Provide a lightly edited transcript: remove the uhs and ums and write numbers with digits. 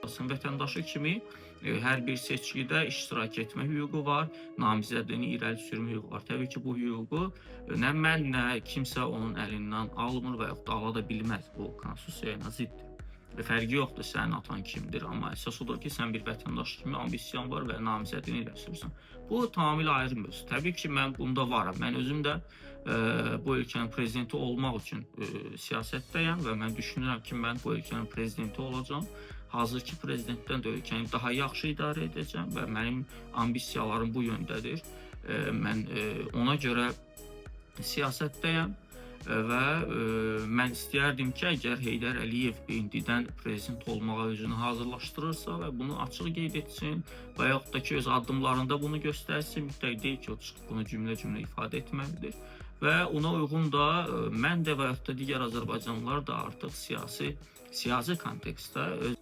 Azərbaycan vətəndaşı kimi hər bir seçkidə iştirak etmə hüququ var, namizədliyini irəli sürmə hüququ var. Təbii ki, bu hüququ nə mən, nə kimsə onun əlindən almır və yaxud da ala da bilməz. Bu konstitusiyaya ziddir. Fərqi yoxdur sənin atan kimdir, amma əsas odur ki, sən bir vətəndaş kimi ambisiyan var və namizədliyini irəli sürürsən. Bu tamamilə ayrı mövzu. Təbii ki, mən bunda varam. Mən özüm də bu ölkənin prezidenti olmaq üçün siyasətdəyəm və mən düşünürəm ki, mən bu ölkənin prezidenti olacağam. Hazırki prezidentdən də ölkəni daha yaxşı idarə edəcəm və mənim ambisiyalarım bu yöndədir. Mən ona görə siyasətdəyəm və mən istəyərdim ki, əgər Heydər Əliyev indidən prezident olmağa özünü hazırlaşdırırsa və bunu açıq qeyd etsin və yaxud da ki, öz addımlarında bunu göstərsin, mütləq deyil ki, o çıxıb bunu cümlə-cümlə ifadə etməlidir. Və ona uyğun da mən də və yaxud da digər azərbaycanlılar da artıq siyasi kontekstdə öz